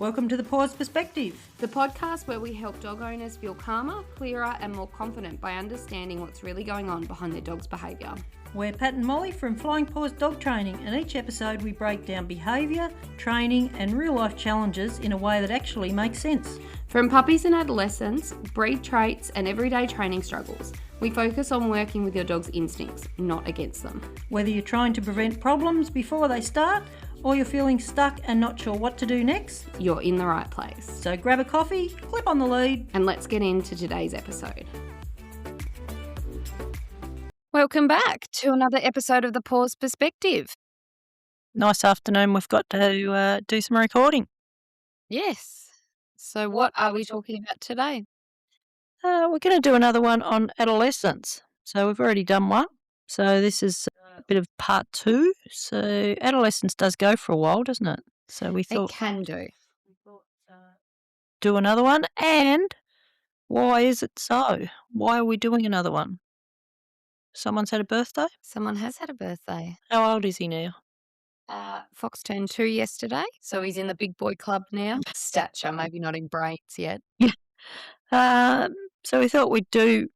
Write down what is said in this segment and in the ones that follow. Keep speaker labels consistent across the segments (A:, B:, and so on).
A: Welcome to the Paws Perspective.
B: The podcast where we help dog owners feel calmer, clearer and more confident by understanding what's really going on behind their dog's behaviour.
A: We're Pat and Molly from Flying Paws Dog Training, and each episode we break down behaviour, training and real life challenges in a way that actually makes sense.
B: From puppies and adolescents, breed traits and everyday training struggles, we focus on working with your dog's instincts, not against them.
A: Whether you're trying to prevent problems before they start or you're feeling stuck and not sure what to do next,
B: you're in the right place.
A: So grab a coffee, clip on the lead,
B: and let's get into today's episode. Welcome back to another episode of the Paws Perspective.
A: Nice afternoon. We've got to do some recording.
B: Yes. So what are we talking about today?
A: We're going to do another one on adolescence. So we've already done one. So this is a bit of part 2. So adolescence does go for a while, doesn't it? So we thought
B: it can do.
A: Do another one. And why is it so? Why are we doing another one? Someone's had a birthday?
B: Someone has had a birthday.
A: How old is he now?
B: Fox turned 2 yesterday, so he's in the big boy club now. Stature, maybe not in brains yet.
A: So we thought we'd do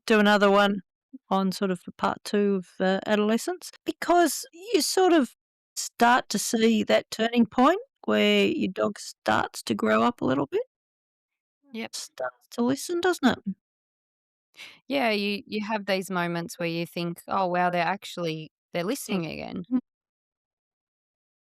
A: another one on sort of part 2 of adolescence, because you sort of start to see that turning point where your dog starts to grow up a little bit.
B: Yep.
A: Starts to listen, doesn't it?
B: Yeah, you have these moments where you think, oh, wow, they're listening again.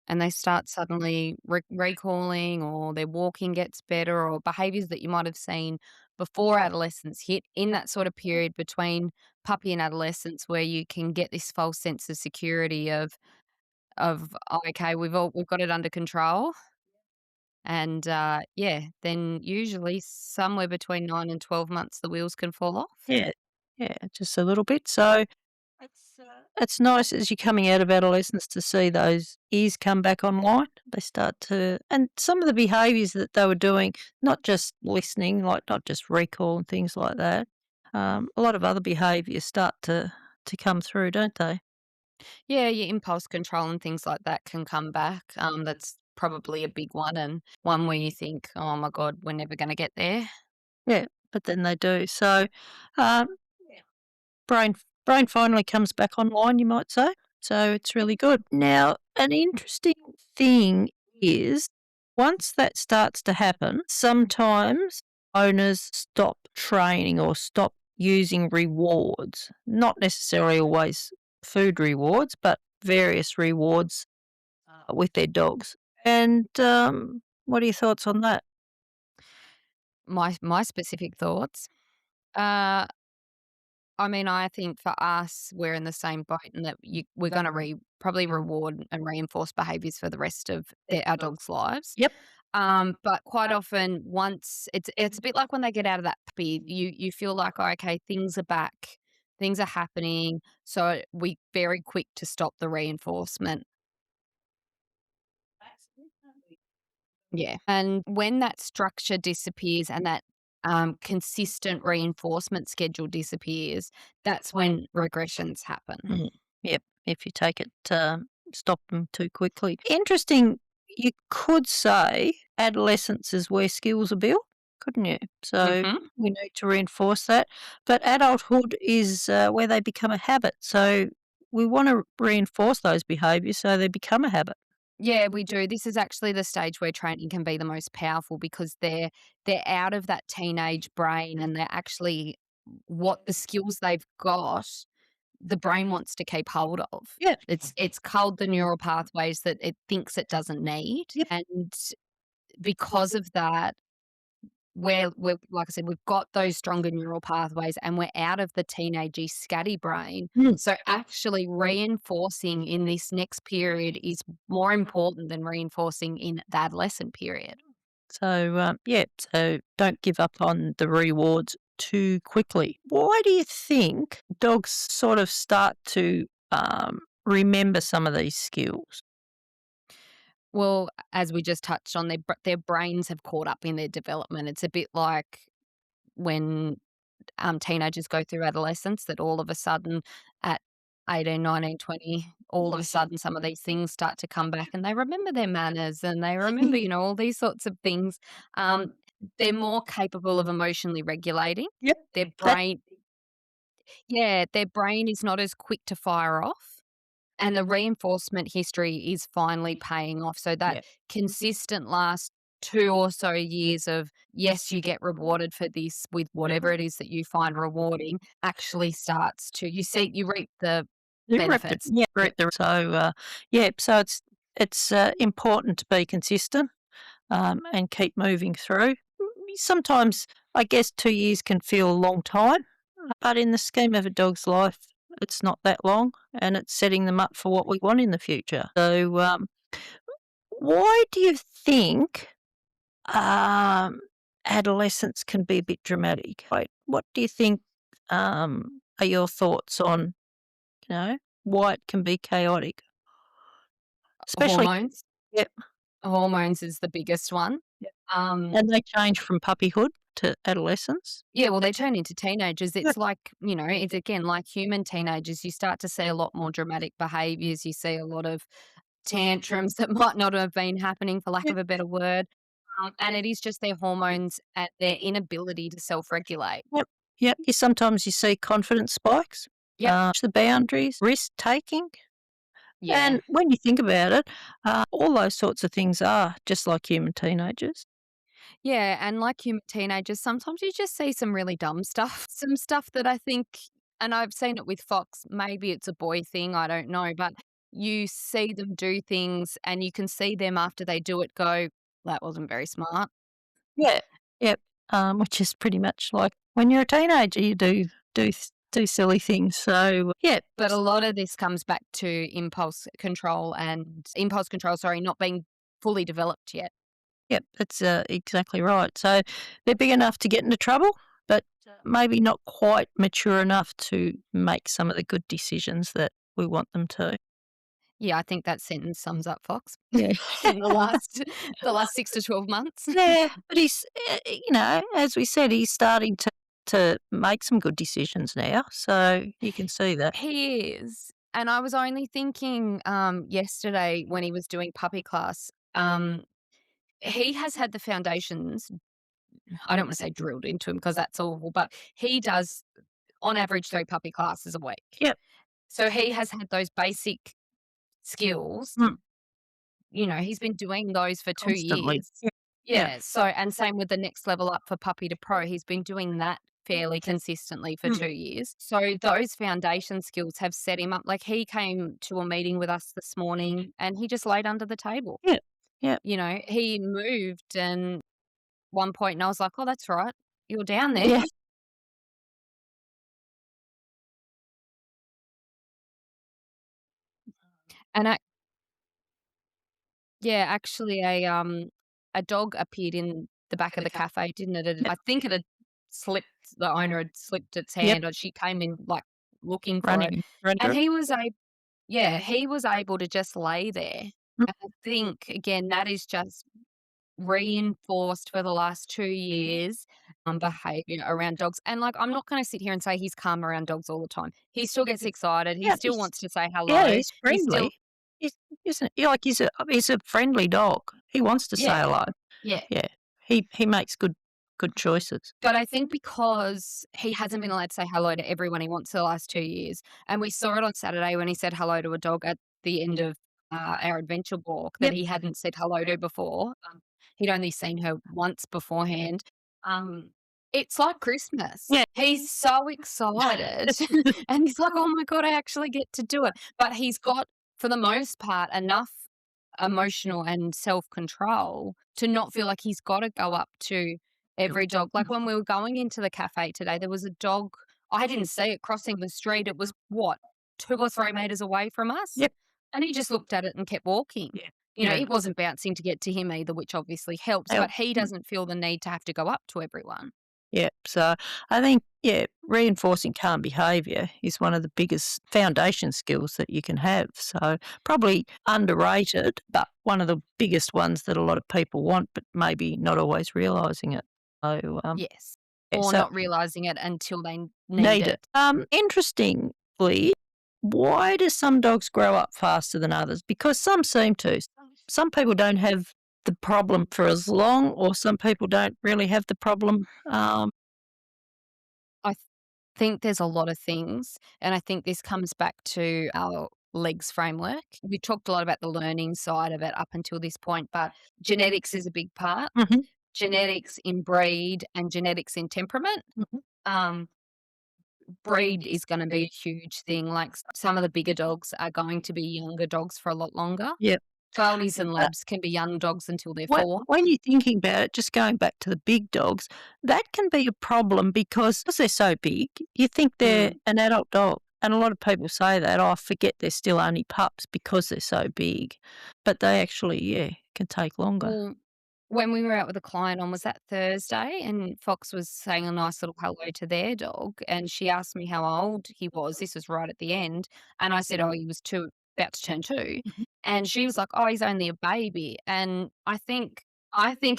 B: And they start suddenly recalling, or their walking gets better, or behaviours that you might have seen before adolescence hit, in that sort of period between puppy and adolescence, where you can get this false sense of security of oh, okay, we've got it under control. And then usually somewhere between 9 and 12 months the wheels can fall off.
A: Yeah, just a little bit. So it's nice as you're coming out of adolescence to see those ears come back online. They start to, and some of the behaviours that they were doing, not just listening, like not just recall and things like that. A lot of other behaviours start to come through, don't they?
B: Yeah, your impulse control and things like that can come back. That's probably a big one, and one where you think, oh my God, we're never going to get there.
A: Yeah, but then they do. So brain finally comes back online, you might say. So it's really good. Now, an interesting thing is, once that starts to happen, sometimes owners stop training or stop using rewards, not necessarily always food rewards, but various rewards with their dogs. And what are your thoughts on that?
B: My specific thoughts. I mean, I think for us, we're in the same boat in that we're going to probably reward and reinforce behaviours for the rest of our dogs' lives.
A: Yep.
B: But quite often, once it's a bit like when they get out of that puppy, you feel like, oh, okay, things are back, things are happening, so we very quick to stop the reinforcement. Yeah, and when that structure disappears and that consistent reinforcement schedule disappears, that's when regressions happen.
A: Yep, if you take it, stop them too quickly. Interesting, you could say adolescence is where skills are built, couldn't you? So we need to reinforce that. But adulthood is where they become a habit. So we want to reinforce those behaviours so they become a habit.
B: Yeah, we do. This is actually the stage where training can be the most powerful, because they're out of that teenage brain, and they're actually what the skills they've got, the brain wants to keep hold of.
A: Yeah.
B: It's culled the neural pathways that it thinks it doesn't need.
A: Yep.
B: And because of that, we're like I said, we've got those stronger neural pathways, and we're out of the teenagey scatty brain. So actually reinforcing in this next period is more important than reinforcing in the adolescent period.
A: So, so don't give up on the rewards too quickly. Why do you think dogs sort of start to remember some of these skills?
B: Well, as we just touched on, their brains have caught up in their development. It's a bit like when teenagers go through adolescence, that all of a sudden at 18, 19, 20, all of a sudden some of these things start to come back and they remember their manners and they remember, all these sorts of things. Um, they're more capable of emotionally regulating.
A: Yep.
B: Their
A: That
B: brain, yeah, their brain is not as quick to fire off. And the reinforcement history is finally paying off. So that
A: yeah.
B: consistent last 2 or so years of, yes, you get rewarded for this with whatever it is that you find rewarding, actually starts to you reap the
A: You reap the
B: benefits.
A: yeah, reap the yeah, so it's important to be consistent, and keep moving through. Sometimes, I guess 2 years can feel a long time, but in the scheme of a dog's life, it's not that long, and it's setting them up for what we want in the future. So, why do you think, um, adolescence can be a bit dramatic? Like, what do you think, are your thoughts on, why it can be chaotic? Especially
B: Hormones.
A: Yep,
B: Hormones is the biggest one.
A: yep.
B: Um,
A: And they change from puppyhood to adolescence?
B: yeah, well, they turn into teenagers.
A: Yeah,
B: It's like, it's again like human teenagers. You start to see a lot more dramatic behaviors. You see a lot of tantrums that might not have been happening, for lack
A: yeah,
B: of a better word. And it is just their hormones and their inability to self-regulate.
A: yep, yep. You see confidence spikes,
B: Yep.
A: the boundaries, risk-taking,
B: Yeah.
A: and when you think about it, all those sorts of things are just like human teenagers.
B: Yeah, and like human teenagers, sometimes you just see some really dumb stuff. Some stuff that I think, and I've seen it with Fox, maybe it's a boy thing, I don't know, but you see them do things and you can see them after they do it go, "That wasn't very smart."
A: Yeah, yep, which is pretty much like when you're a teenager, you do silly things, so, yeah.
B: But a lot of this comes back to impulse control, sorry, not being fully developed yet.
A: Yep, that's, exactly right. So they're big enough to get into trouble, but maybe not quite mature enough to make some of the good decisions that we want them to.
B: Yeah, I think that sentence sums up Fox
A: Yeah.
B: in the last 6 to 12 months.
A: Yeah, but he's, as we said, he's starting to make some good decisions now, so you can see that.
B: He is, and I was only thinking, yesterday when he was doing puppy class, he has had the foundations, I don't wanna say drilled into him because that's awful, but he does, on average, 3 puppy classes a week.
A: Yep.
B: So he has had those basic skills.
A: Mm,
B: He's been doing those for 2
A: constantly.
B: years.
A: Yeah. Yeah.
B: Yeah, so and same with the next level up for puppy to pro, he's been doing that fairly consistently for
A: Mm,
B: 2 years. So those foundation skills have set him up. Like, he came to a meeting with us this morning and he just laid under the table.
A: yeah. Yeah.
B: He moved and one point and I was like, "Oh, that's right. You're down there."
A: Yeah.
B: And yeah, actually a dog appeared in the back of the cafe, didn't it? I think it had slipped the owner had slipped its
A: Yep.
B: hand or she came in, like, looking for it.
A: Running
B: And
A: through.
B: he was a yeah, he was able to just lay there.
A: Mm,
B: And I think, again, that is just reinforced for the last 2 years, behavior around dogs. And, like, I'm not gonna sit here and say he's calm around dogs all the time. He still gets excited. He
A: yeah,
B: still wants to say
A: yeah,
B: hello.
A: he's
B: He still
A: friendly. He's isn't he like, he's a friendly dog. He wants to say
B: Yeah,
A: hello.
B: yeah.
A: Yeah. He makes good choices.
B: But I think because he hasn't been allowed to say hello to everyone he wants for the last 2 years, and we saw it on Saturday when he said hello to a dog at the end of, our adventure walk that
A: Yep.
B: he hadn't said hello to before. He'd only seen her once beforehand. Um, it's like Christmas.
A: Yeah.
B: He's so excited, and he's like, "Oh my god, I actually get to do it." But he's got, for the most part, enough emotional and self-control to not feel like he's gotta go up to every dog. Like, when we were going into the cafe today, there was a dog, I didn't see it crossing the street. It was, what, 2 or 3 meters away from us?
A: Yep.
B: And he just looked at it and kept walking.
A: Yeah.
B: It
A: Yeah.
B: wasn't bouncing to get to him either, which obviously helps, but
A: Helps.
B: he doesn't feel the need to have to go up to everyone.
A: Yeah. So I think, yeah, reinforcing calm behaviour is one of the biggest foundation skills that you can have. So probably underrated, but one of the biggest ones that a lot of people want, but maybe not always realising it. So,
B: Yes.
A: yeah,
B: Or
A: so
B: not realizing it until they need
A: need
B: it.
A: it. Interestingly, Why do some dogs grow up faster than others? Because some seem to. Some people don't have the problem for as long, or some people don't really have the problem.
B: I think there's a lot of things, and I think this comes back to our legs framework. We talked a lot about the learning side of it up until this point, but genetics is a big part.
A: Mhm,
B: Genetics in breed and genetics in temperament.
A: mhm.
B: Um, breed is going to be a huge thing. Like some of the bigger dogs are going to be younger dogs for a lot longer.
A: Yep.
B: Charlies and
A: Uh,
B: labs can be young dogs until they're
A: when
B: 4.
A: when you're thinking about it, just going back to the big dogs, that can be a problem because they're so big, you think they're
B: Mm.
A: an adult dog, and a lot of people say that, "Oh, I forget they're still only pups because they're so big," but they actually, yeah, can take longer.
B: Well, when we were out with a client on was that Thursday, and Fox was saying a nice little hello to their dog, and she asked me how old he was. This was right at the end, and I said, "Oh, he was 2, about to turn 2,"
A: Mhm.
B: and she was like, "Oh, he's only a baby," and I think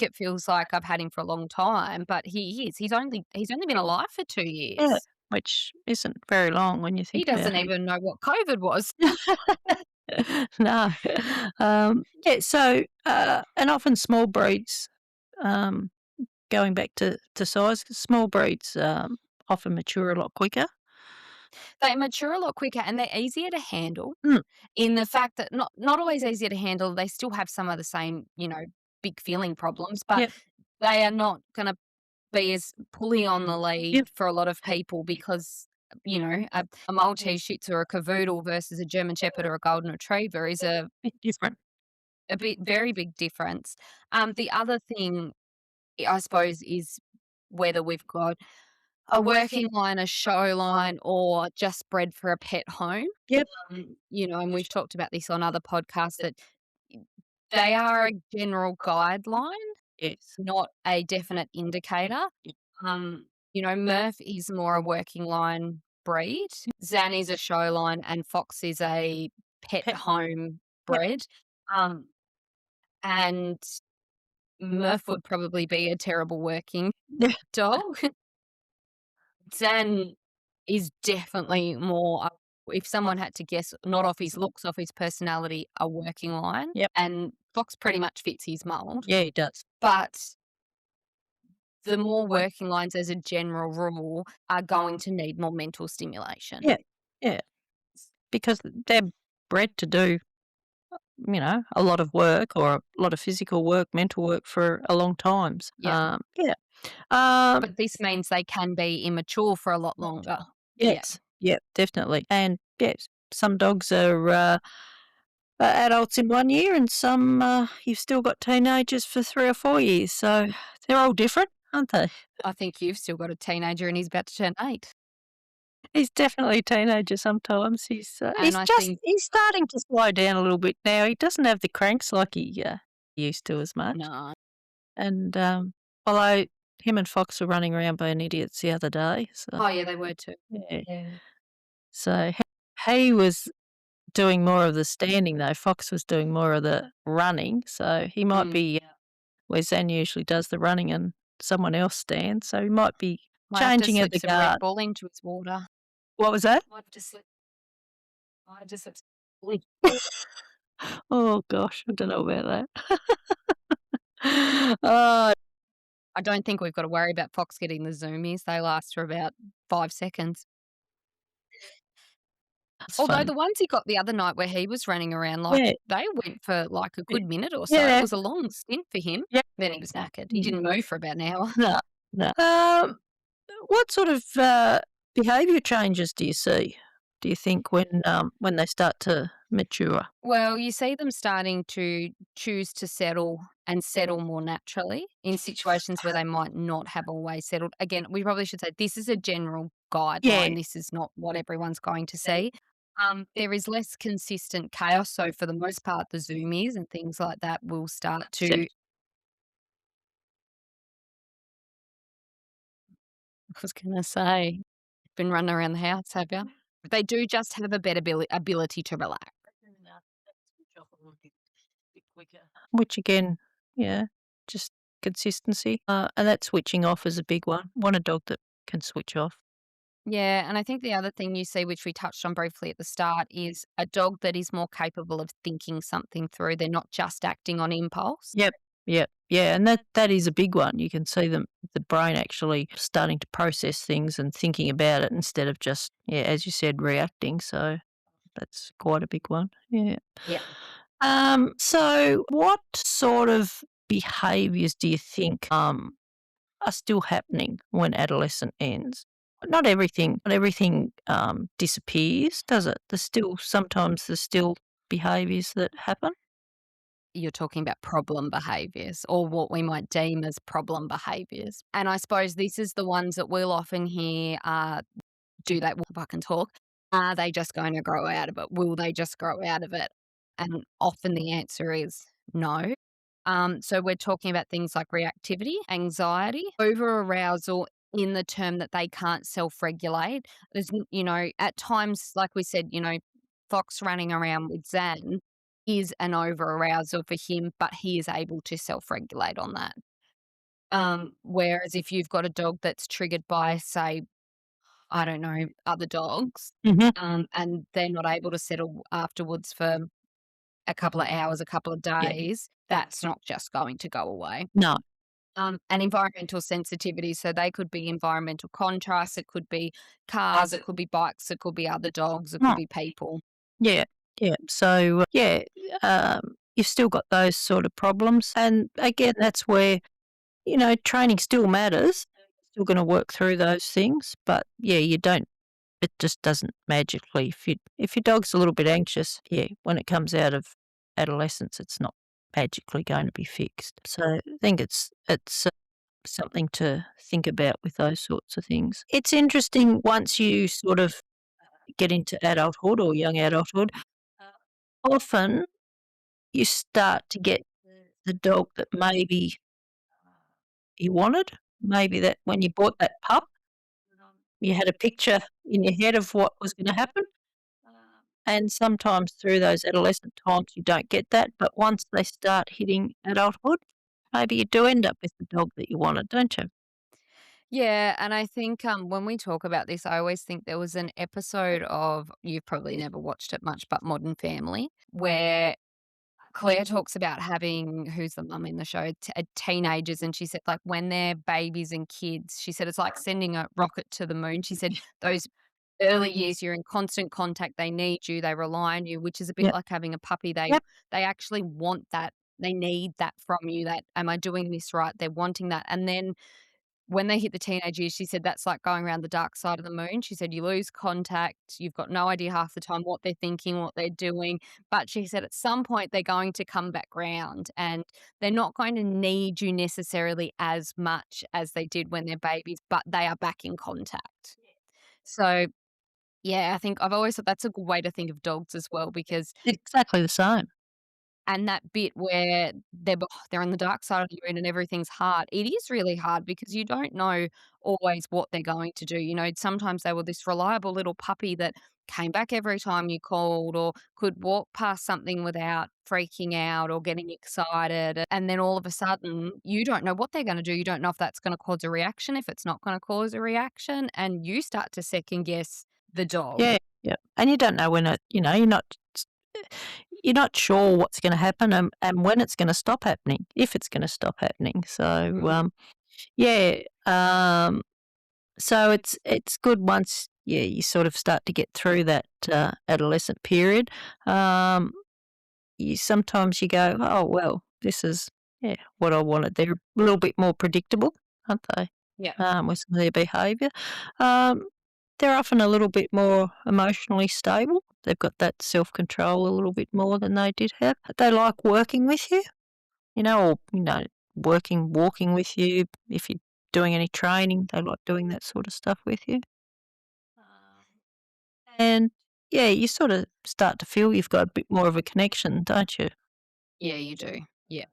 B: it feels like I've had him for a long time, but he is. He's only been alive for 2
A: Yeah,
B: years.
A: which isn't very long when you
B: He
A: think about
B: doesn't even know what COVID was.
A: it. No. Yeah, so, and often small breeds, um, going back to size, small breeds, often mature a lot quicker.
B: They mature a lot quicker and they're easier to handle.
A: Mm,
B: In the fact that not always easier to handle, they still have some of the same, big feeling problems, but
A: yep,
B: they are not gonna be as pulling on the lead
A: yep,
B: for a lot of people because, a Maltese Shih Tzu or a Cavoodle versus a German Shepherd or a Golden Retriever is
A: bit different.
B: a bit very big difference. The other thing, I suppose, is whether we've got a working line, a show line, or just bred for a pet home.
A: Yep.
B: And we've talked about this on other podcasts that they are a general guideline,
A: Yes.
B: not a definite indicator.
A: Yep.
B: Murph is more a working line breed. Zan is a show line, and Fox is a pet
A: Pet home.
B: home
A: Yep.
B: bred. Um, and Murph would probably be a terrible working
A: Yeah.
B: dog. Zan is definitely more, if someone had to guess, not off his looks, off his personality, a working line,
A: Yep.
B: and Fox pretty much fits his mould.
A: Yeah, it does.
B: But the more working lines as a general rule are going to need more mental stimulation.
A: Yeah, yeah, because they're bred to do, a lot of work or a lot of physical work, mental work for a long times.
B: Yep.
A: Yeah. Um,
B: But this means they can be immature for a lot longer. Yep.
A: yes, yeah, definitely. And yes, some dogs are adults in 1 year, and some you've still got teenagers for 3 or 4 years. So they're all different, aren't they?
B: I think you've still got a teenager and he's about to turn 8.
A: He's definitely a teenager sometimes.
B: And I think
A: He's starting to slow down a little bit now. He doesn't have the cranks like he used to as much.
B: no.
A: And although him and Fox were running around being idiots the other day, so
B: Oh, yeah, they were too.
A: yeah.
B: Yeah.
A: So he was doing more of the standing though. Fox was doing more of the running. So he might
B: Mm.
A: be where Zen usually does the running and someone else stands. So he might be
B: Might have to
A: changing at
B: slip
A: the
B: some Red
A: guard.
B: Bull into his water.
A: What was that?
B: Might have to slip some.
A: Oh gosh, I don't know about that. Oh,
B: I don't think we've got to worry about Fox getting the zoomies. They last for about 5 seconds.
A: that's
B: Although
A: funny.
B: the ones he got the other night where he was running around,
A: Yeah,
B: they went for, a
A: yeah,
B: good minute or so. It
A: yeah,
B: was a long stint for him.
A: yeah.
B: Then he was knackered. He
A: Mm.
B: didn't move for about an hour.
A: No, no. What sort of behaviour changes do you see? Do you think when they start to mature?
B: Well, you see them starting to choose to settle and settle more naturally in situations where they might not have always settled. Again, we probably should say this is a general
A: Yeah,
B: guideline. This is not what everyone's going to see. There is less consistent chaos. So, for the most part, the zoomies and things like that will start
A: so
B: to, I was going to say, been running around the house, have you? They do just have a better ability to relax.
A: which again, yeah, just consistency, and that switching off is a big one. Want a dog that can switch off.
B: Yeah, and I think the other thing you see, which we touched on briefly at the start, is a dog that is more capable of thinking something through. They're not just acting on impulse.
A: Yep, yep, yeah, and that is a big one. You can see the brain actually starting to process things and thinking about it instead of just, yeah, as you said, reacting, so that's quite a big one, yeah.
B: Yeah.
A: So what sort of behaviours do you think, are still happening when adolescent ends? Not everything, disappears, does it? There's still behaviours that happen.
B: You're talking about problem behaviors or what we might deem as problem behaviors. And I suppose this is the ones that we'll often hear do they, well, if I can talk, are they just going to grow out of it? Will they just grow out of it? And often the answer is no. So we're talking about things like reactivity, anxiety, over arousal in the term that they can't self regulate. At times, like we said, Fox running around with Zan is an over arousal for him, but he is able to self regulate on that. Whereas if you've got a dog that's triggered by, say, I don't know, other dogs,
A: Mhm.
B: and they're not able to settle afterwards for a couple of hours, a couple of
A: Yeah.
B: days, that's not just going to go away.
A: No.
B: And environmental sensitivity, so they could be environmental contrast, it could be cars, it could be bikes, it could be other dogs, it could
A: No.
B: be people.
A: Yeah, yeah. So, yeah, you've still got those sort of problems, and again, that's where, training still matters. Still gonna work through those things, but, yeah, you don't it just doesn't magically fit. If your dog's a little bit anxious, yeah, when it comes out of adolescence, it's not magically going to be fixed. So, I think it's something to think about with those sorts of things. It's interesting once you sort of get into adulthood or young adulthood, often you start to get the dog that maybe you wanted. Maybe that when you bought that pup, you had a picture in your head of what was going to happen. And sometimes through those adolescent times, you don't get that. But once they start hitting adulthood, maybe you do end up with the dog that you wanted, don't you?
B: Yeah, and I think, when we talk about this, I always think there was an episode of, you've probably never watched it much, but Modern Family, where Claire talks about having, who's the mum in the show, teenagers, and she said, like, when they're babies and kids, she said, it's like sending a rocket to the moon. She said, those early years, you're in constant contact, they need you, they rely on you, which is a bit
A: Yep.
B: like having a puppy. They
A: Yep.
B: they actually want that. They need that from you, that, "Am I doing this right?" They're wanting that, and then when they hit the teenage years, she said that's like going around the dark side of the moon. She said you lose contact, you've got no idea half the time what they're thinking, what they're doing. But she said at some point they're going to come back round and they're not going to need you necessarily as much as they did when they're babies, but they are back in contact. So, yeah, I think I've always thought that's a good way to think of dogs as well because
A: Exactly the same.
B: and that bit where they're on the dark side of the moon and everything's hard, it is really hard because you don't know always what they're going to do. Sometimes they were this reliable little puppy that came back every time you called or could walk past something without freaking out or getting excited. And then all of a sudden, you don't know what they're going to do. You don't know if that's going to cause a reaction, if it's not going to cause a reaction. And you start to second guess the dog.
A: Yeah, yeah. And you don't know when you're not sure what's gonna happen and when it's gonna stop happening, if it's gonna stop happening. So,
B: Mm.
A: yeah, so it's good once, yeah, you sort of start to get through that, adolescent period. Um, you go, "Oh, well, this is, yeah, what I wanted." They're a little bit more predictable, aren't they,
B: Yeah.
A: with some of their behaviour? Um, they're often a little bit more emotionally stable. They've got that self-control a little bit more than they did have. They like working with you, or, walking with you. If you're doing any training, they like doing that sort of stuff with you. And, yeah, you sort of start to feel you've got a bit more of a connection, don't you?
B: Yeah, you do. Yeah.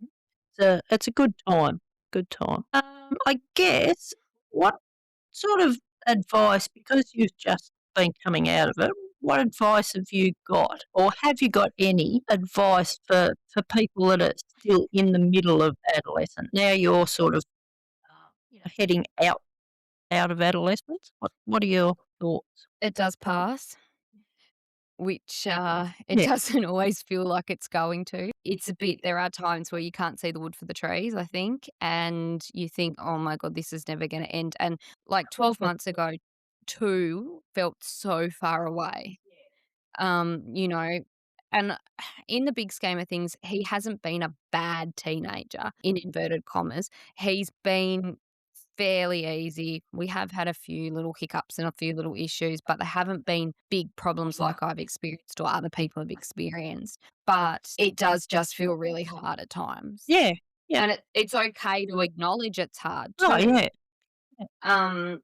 A: It's a good time, good time. I guess, what sort of advice, because you've just been coming out of it, what advice have you got, or have you got any advice for people that are still in the middle of adolescence? Now you're sort of, heading out out of adolescence? What are your thoughts?
B: It does pass, which, it
A: Yeah,
B: doesn't always feel like it's going to. It's a bit there are times where you can't see the wood for the trees, I think, and you think, "Oh my god, this is never gonna end," and, like, 12 months ago, 2 felt so far away. You know, and in the big scheme of things, he hasn't been a bad teenager in inverted commas. He's been fairly easy. We have had a few little hiccups and a few little issues, but they haven't been big problems like I've experienced or other people have experienced. But it does just feel really hard at times.
A: yeah, yeah.
B: And it's okay to acknowledge it's hard
A: Oh,
B: too.
A: yeah,
B: Um,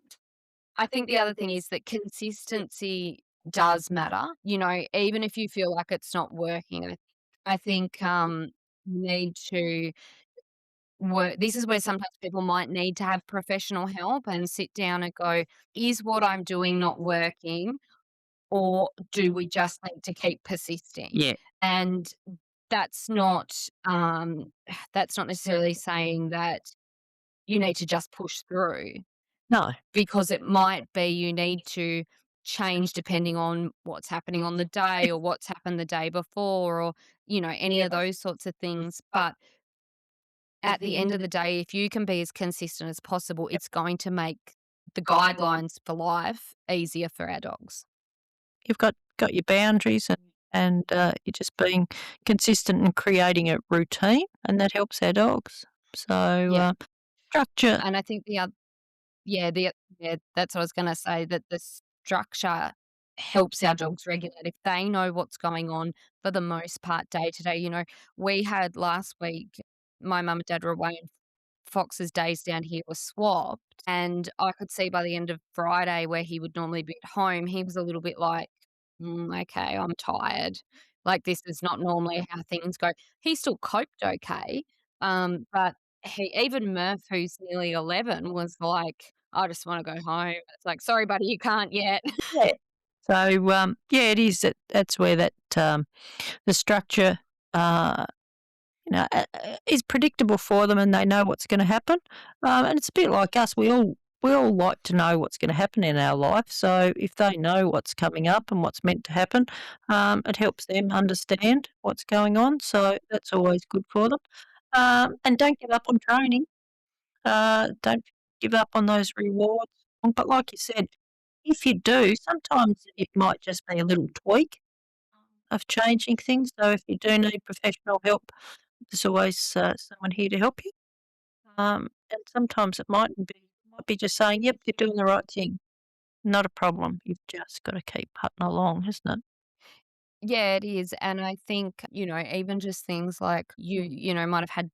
B: I think the other thing is that consistency does matter, even if you feel like it's not working. I think, you need to work this is where sometimes people might need to have professional help and sit down and go, "Is what I'm doing not working, or do we just need to keep persisting?"
A: yeah.
B: And that's not, that's not necessarily saying that you need to just push through.
A: No,
B: Because it might be you need to change depending on what's happening on the day or what's happened the day before or, any of those sorts of things. But at the end of the day, if you can be as consistent as possible, it's going to make the guidelines for life easier for our dogs.
A: you've got your boundaries and you're just being consistent and creating a routine, and that helps our dogs. So,
B: Yeah.
A: structure.
B: And I think yeah, that's what I was gonna say, that the structure helps our dogs regulate. If they know what's going on for the most part day to day, we had last week, my mum and dad were away and Fox's days down here were swapped, and I could see by the end of Friday where he would normally be at home, he was a little bit like, okay, I'm tired. Like, this is not normally how things go." He still coped okay, but even Murph, who's nearly 11, was like, "I just wanna go home." It's like, "Sorry, buddy, you can't yet."
A: Yeah. So, yeah, it is that's where the structure, uh, is predictable for them and they know what's gonna happen. And it's a bit like us, we all like to know what's gonna happen in our life, so if they know what's coming up and what's meant to happen, it helps them understand what's going on, so that's always good for them. And don't give up on training. Don't give up on those rewards. But like you said, if you do, sometimes it might just be a little tweak of changing things. So if you do need professional help, there's always someone here to help you. And sometimes it might be just saying, "Yep, you're doing the right thing. Not a problem. You've just got to keep putting along, isn't it?"
B: Yeah, it is, and I think, even just things like might have had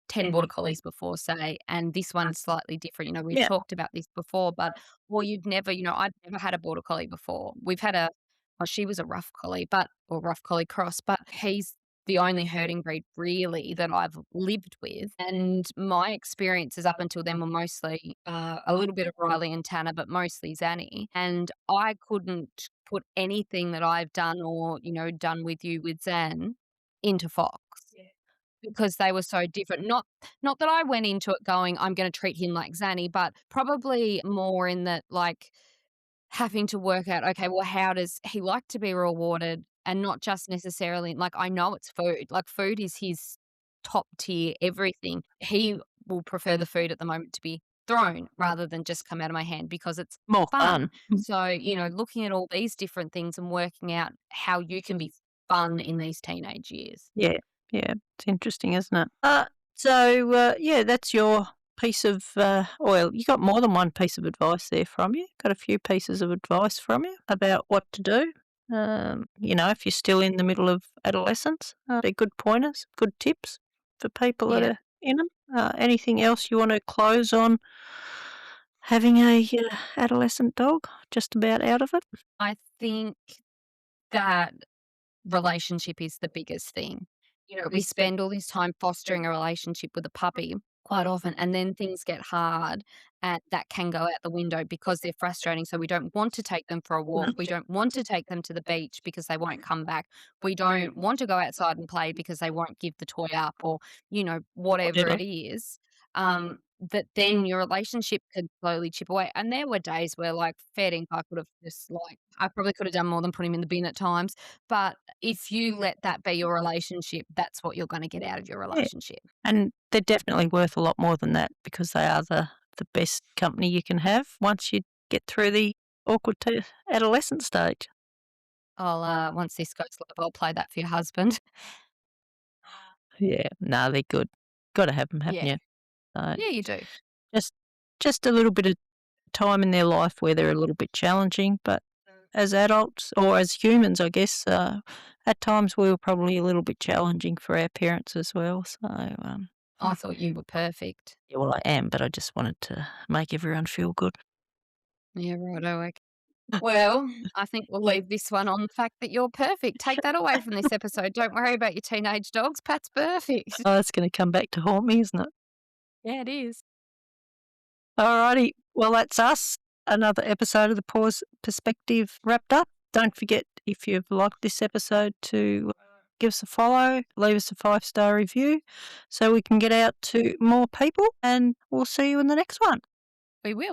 B: 10 border collies before, say, and this one's slightly different. We've
A: Yeah,
B: talked about this before, but or you've never, I've never had a border collie before. We've had well, she was a rough collie, or rough collie cross, but he's the only herding breed really that I've lived with. And my experiences up until then were mostly a little bit of Riley and Tanner, but mostly Zanny. And I couldn't put anything that I've done or, done with you with Zan into Fox because they were so different. Not that I went into it going, "I'm gonna treat him like Zanny," but probably more in that, like, having to work out, okay, well, how does he like to be rewarded? And not just necessarily like, I know it's food, like, food is his top tier everything. He will prefer the food at the moment to be thrown rather than just come out of my hand because it's
A: more
B: fun.
A: fun.
B: So, looking at all these different things and working out how you can be fun in these teenage years.
A: Yeah, yeah, it's interesting, isn't it? So, yeah, that's your piece of, well, you got more than one piece of advice there from you. Got a few pieces of advice from you about what to do. If you're still in the middle of adolescence, they're good pointers, good tips for people that
B: Yeah.
A: are in them. Anything else you want to close on having a adolescent dog? Just about out of it?
B: I think that relationship is the biggest thing. We spend all this time fostering a relationship with a puppy quite often, and then things get hard, and that can go out the window because they're frustrating. So we don't want to take them for a walk. We don't want to take them to the beach because they won't come back. We don't want to go outside and play because they won't give the toy up or, whatever
A: Whatever.
B: it is. Um, that then your relationship could slowly chip away. And there were days where, like, fair dinkum, I could have just, like, I probably could have done more than put him in the bin at times. But if you let that be your relationship, that's what you're gonna get out of your
A: Yeah,
B: relationship.
A: and they're definitely worth a lot more than that because they are the best company you can have once you get through the awkward adolescent stage.
B: Once this goes live, I'll play that for your husband.
A: Yeah, no, they're good. Gotta have them, haven't
B: Yeah.
A: you? So,
B: Yeah, you do.
A: just just a little bit of time in their life where they're a little bit challenging, but as adults or as humans, I guess, at times we were probably a little bit challenging for our parents as well. So,
B: I thought you were perfect.
A: yeah, well, I am, but I just wanted to make everyone feel good.
B: Yeah, righto. Okay. Well, I think we'll leave this one on the fact that you're perfect. Take that away from this episode. Don't worry about your teenage dogs. Pat's perfect.
A: Oh, it's going to come back to haunt me, isn't it?
B: Yeah, it is.
A: Alrighty, well, that's us. Another episode of the Paws Perspective wrapped up. Don't forget, if you've liked this episode, to give us a follow, leave us a 5-star review so we can get out to more people, and we'll see you in the next one.
B: We will.